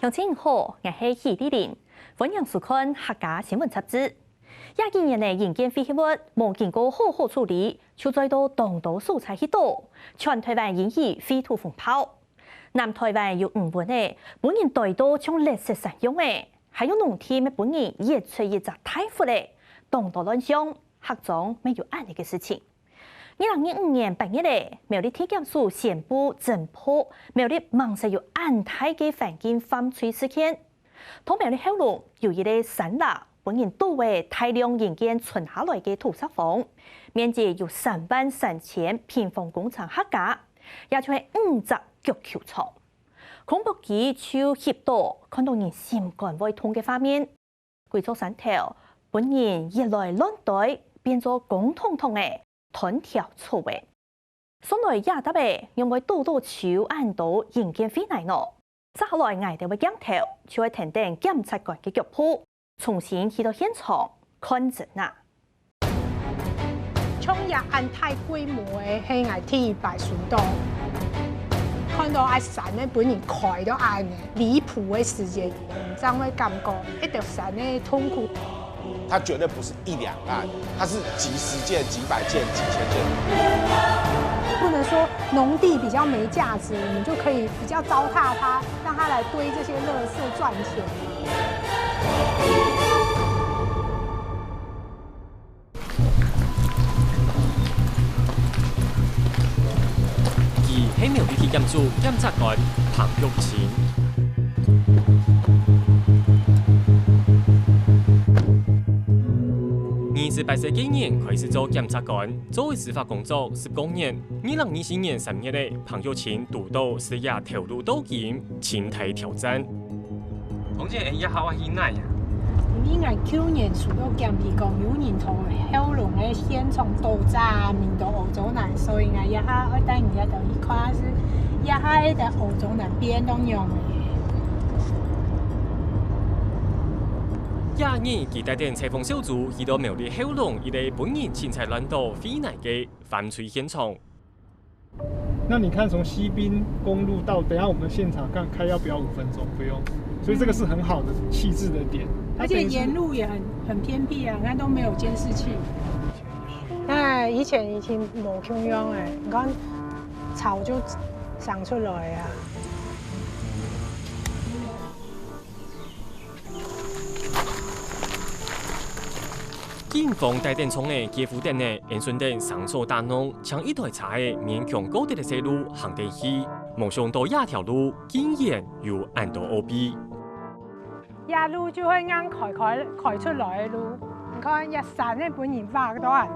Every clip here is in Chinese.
乡亲好，我是许丽玲，欢迎收看客家新闻杂志。廿几年的人间废弃物无经过好好处理，就再到当道素材去倒，全台湾引起废土风暴。南台湾有5万的本人带到将垃圾善用的，还有农田的本人也出一只大户的，当道乱象，黑中没有案例的事情。2025年8月嘞，苗栗体检署宣布侦破苗栗芒石有安泰嘅环境犯罪事件。同苗栗后路有一个山罅，本人倒位大量人间存下来嘅土石缝，面积有33000平方公尺客家，也就係5只腳球床。恐怖機就翕到看到人心肝胃痛嘅畫面，跪咗山頭，本人一來亂隊變咗光彤彤嘅。團條錯位，所來也得嘅，因為多多超按到人間飛嚟我，接下來捱到嘅鏡頭，就會停定檢察官嘅腳步，重新去到現場看證啊。衝入安太規模嘅係捱第100數度，看到阿神咧本人開到按嘅離譜嘅事件，唔知會感覺一條神嘅痛苦。它绝对不是1、2案，它是几十件、几百件、几千件。不能说农地比较没价值，我们就可以比较糟蹋它，让它来堆这些垃圾赚钱。而喺苗栗體檢署檢察官彭玉琴。2018幾年開始做檢察官，作為司法工作10多年。2024年3月咧，彭玉琴督導事業投入到今前台挑戰。同志一下我去哪呀？應該去年除咗檢皮講有人同後龍嘅先從到站面到澳洲南，所以我一下我等一下就一看是一下喺澳洲南邊都用嘅。廿年，佢帶領採訪小組去到苗栗後龍一個本人青菜亂島飛來嘅犯罪現場。那你看，從西濱公路到等下我們現場看開要不要5分鐘？不用，所以這個是很好的細緻的點。而且沿路也很偏僻啊，你看都沒有監視器。哎，以前已經冇咁樣哎，你看草就長出來啊。警方帶電從嘅基輔店嘅延順店上鎖大弄，將一台車嘅勉強高地嘅細路行地去，冇想到一條路竟然有按到 OB。一路就係啱開出來嘅路，你看一山咧本然畫到人。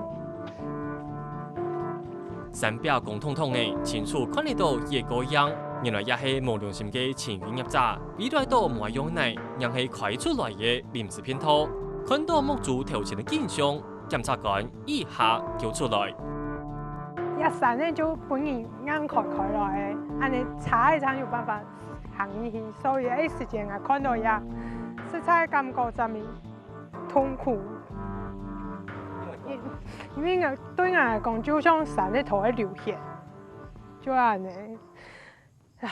山標光彤彤嘅，清楚看得到一個樣，原來也係無良心嘅前員入閘，比來到冇用嚟，讓係開出來嘅臨時騙徒。看到目主頭前的景象，檢察官一下叫出來。一山咧就本然啱開來嘅，安尼查一場有辦法行入去，所以一時間我看到也實在感覺上面痛苦。因為我對我嚟講，就像山咧頭喺流血，就安尼，唉。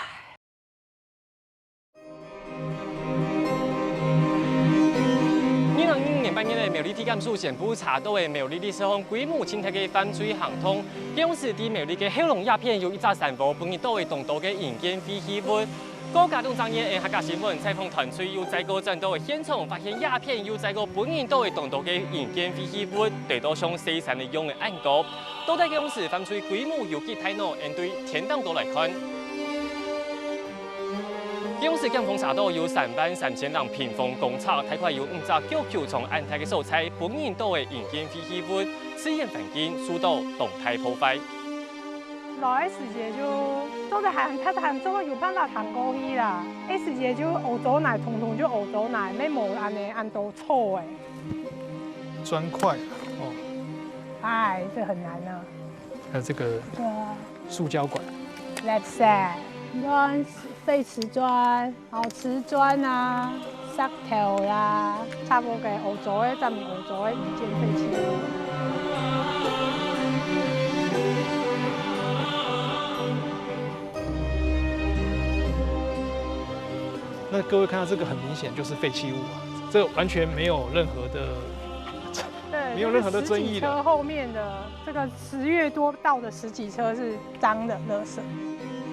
2025年苗栗體檢署宣布查到嘅苗栗歷史上規模清晰嘅犯罪行動，表示喺苗栗嘅後龍鴉片有一隻山坡，本日都會動到嘅人間廢棄物。高架動張嘅客家新聞採訪團隊有在過戰鬥嘅現場，發現鴉片有在過本日都會動到嘅人間廢棄物，對到上4山嘅用嘅案告。到底當時犯罪規模有幾大呢？面對天當島來看。當時檢方查到有33000人平方公尺，大概有5隻腳球從安泰嘅所在，本人都係人間廢棄物，自然環境受到動態破壞。來嘅時節就做得還做到有辦法行過去啦，嗰時節就澳洲奶，統統就澳洲奶，咩冇安尼按到錯誒。磚塊哦，哎，這很難啊。還有這個塑膠管。Let's say，你看廢瓷磚、好瓷磚啊、石頭啦，差不多嘅澳洲嘅，咱們澳洲嘅人間廢棄物。那各位看到这个很明显就是废弃物啊，这完全没有任何的。对，没有任何的争议的。车后面的这个10月多到的10几车是脏的垃圾。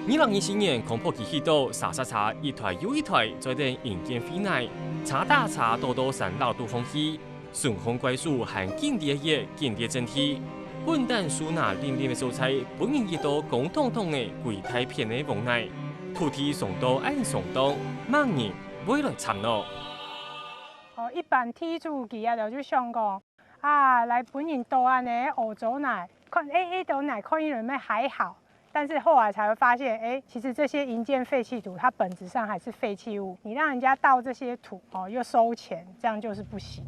2024年恐怖期到沙沙沙一台又一台在等迎建飞内，查大查多多上老杜风气，顺风怪树和经典业经典整体，本旦收纳零零的素材，本人一道共同的柜台片的无奈，土地送到按送到，万人未来参咯。一般天主期啊，就想讲啊，来本人到安尼欧洲奶，看都奶看一人们还好，但是后来才会发现，其实这些营建废弃土，它本质上还是废弃物。你让人家倒这些土又收钱，这样就是不行。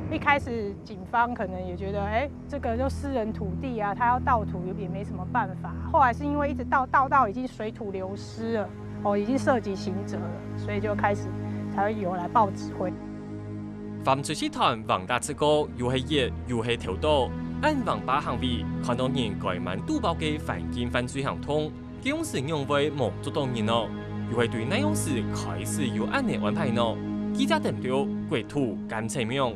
一开始警方可能也觉得，这个就私人土地啊，他要倒土也没什么办法。后来是因为一直倒到已经水土流失了，已经涉及刑责了，所以就开始才会有来报指挥。犯罪集团王大之高，又系业又系偷盗，按王八行为，看到人改满杜包嘅反境犯罪行通，这种事认为冇做到人咯，又系对那种事开始有安尼安排咯。记者等到国土干脆名。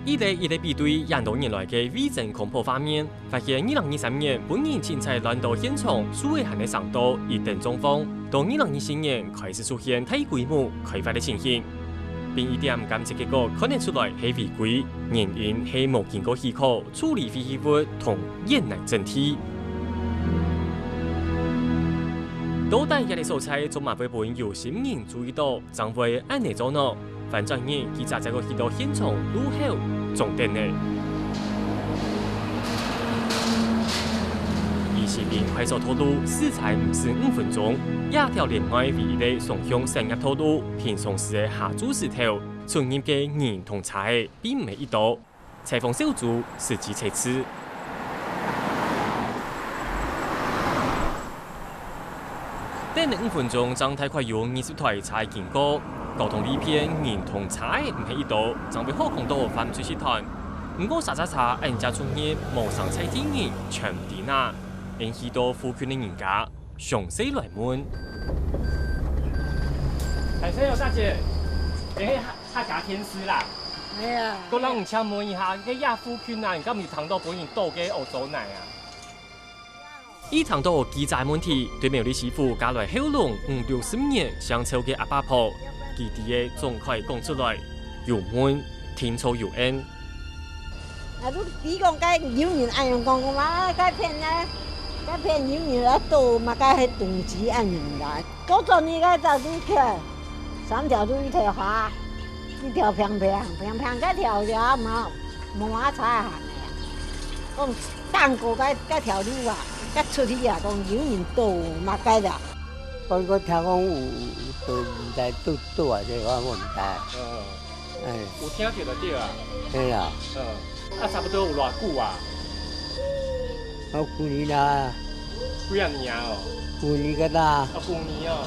一类比对廿多年来嘅伪证恐怖画面，发现2023年本年青菜乱斗现场数位行嘅上岛一定中风，到2024年开始出现大规模开发嘅情形，并一点监测结果可能出来系违规，原因系冇经过许可处理废弃物同烟内整体。到底一类素材做嘛会被有心人注意到，将会安尼做呢？反正呢，记者在个去到现场路后重点呢。以市民快速透露，死才唔是5分钟，也条另外唯一的双向商业透露，平常时的下注石头，存入嘅人同财并没一道，采访小组实际测试。等5分钟，将太快有20台才经过。交通里片人同差唔系一道，就会好控到犯罪集团。不过查，人家专业无上菜店人全地那，引许多富权的人家详细来问。还是有大姐，客家天师啦。系啊。我让唔请问一下，个亚富权啊，人家唔是谈到本人倒嘅欧洲奶啊？以谈到记载问题，对苗栗师傅加来后龙5-60年相抽嘅阿爸婆。基地嘅总快讲出来，又闷，天粗又硬。你讲该有人按样讲嘛，该骗有人来倒嘛，该系动机按样来。高中你该走路去，3条路一条花，1条平，该条条嘛，冇马踩行嘅。讲蛋糕该条路啊，该出去啊，讲有人倒嘛该啦。我听讲有唔知倒啊，这我唔知。有听到就对啊。对啊。差不多有偌久啊？我去年啦。几啊年啊？去年个啦。去年哦。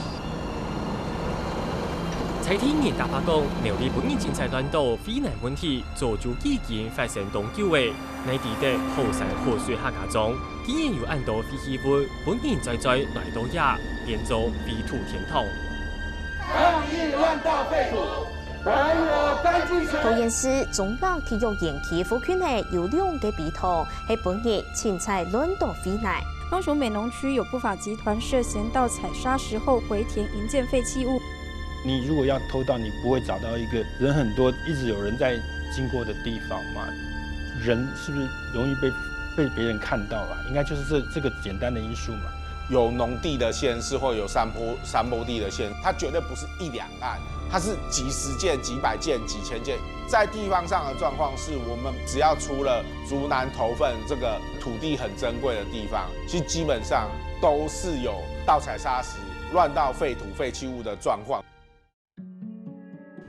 蔡天元大伯讲，苗栗本年经济乱斗非难问题，造就基建发生永久的内地的后山河水客家中，竟然有按到废弃物，本年在来到也变做废土天堂。抗议乱倒废土，还我干净水。桃园市中央体育园区附近内有2个鼻头，系本日青菜乱倒废奶。高雄美浓区有不法集团涉嫌盗采砂石后回填营建废弃物。你如果要偷盗，你不会找到一个人很多、一直有人在经过的地方嘛？人是不是容易被别人看到啊？应该就是这个简单的因素嘛。有农地的县市或有山坡地的县，它绝对不是1-2案，它是几十件、几百件、几千件。在地方上的状况是，我们只要除了竹南头份这个土地很珍贵的地方，其实基本上都是有盗采砂石、乱倒废土、废弃物的状况。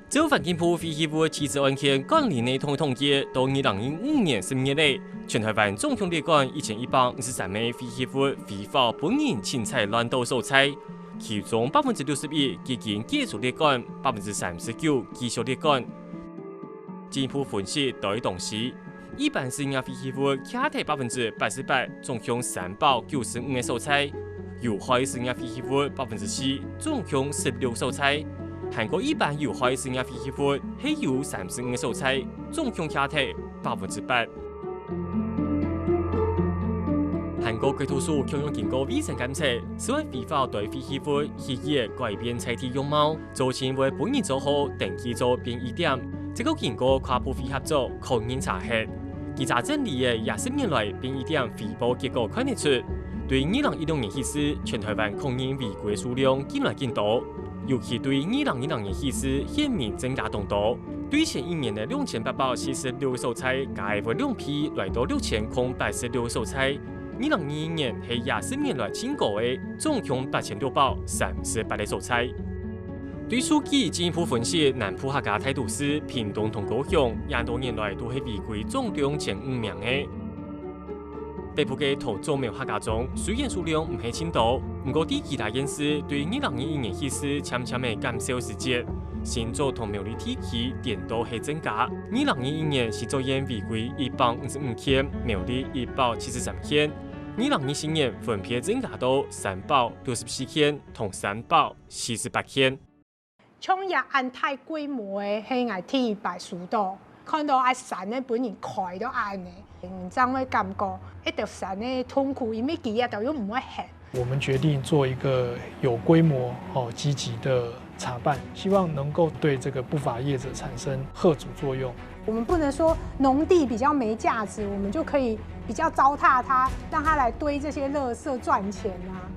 就环境部废弃物弃置案件管理内统计，到2005年10月内，全台湾总共列管1153枚废弃物非法本人青菜乱倒素材，其中61%已经解除列管，39%继续列管。进一步分析对当时，一般是亚非稀物卡体88%，总共395个蔬菜；有害是亚非稀物4%，总共16蔬菜。韩国一般有害是亚非稀物係有35个蔬菜，总共卡体8%。韩国国土署强用经过卫生监测，是为非法对非稀物蓄意改变菜体样貌，造成为本人做好登记做变异点。这个经过跨部会合作确认查核，其查证里的20年来变异点汇报结果看得出，对2016年起始，全台湾控烟违规数量越来越多，尤其对2012年起始显明增加动多。对前一年的2876个蔬菜，加为2批来到6086个蔬菜。2021年係20年來清高的，總共8638個蔬菜。對數據進一步分析，南部客家態度是屏東同高雄20多年來都係違規總量前5名的。北部嘅土種苗客家中，雖然數量唔係很多，不過啲其他縣市對2021年起始漸漸嘅減少時節，新竹同苗栗地區點都係增加。2021年是作煙違規155件，苗栗173件。2024年分別增加到364件同348件。像也按太規模嘅係愛鐵白樹道，看到阿神咧本人開到按嘅，唔知會感覺一條神咧痛苦，因為佢也都又唔會行。我們決定做一個有規模、積極的查辦，希望能夠對這個不法業者產生嚇阻作用。我們不能說農地比較沒價值，我們就可以比較糟蹋它，讓它來堆這些垃圾賺錢啊！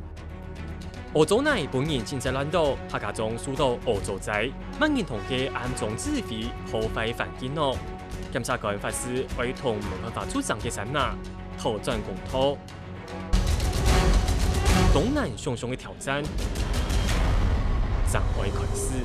澳洲內本人經濟亂島，客家中數到澳洲仔，萬人同嘅暗中指揮破壞環境咯。檢察官發誓會同冇辦法出場嘅山拿討轉公道。東南熊熊嘅挑戰，展開開始。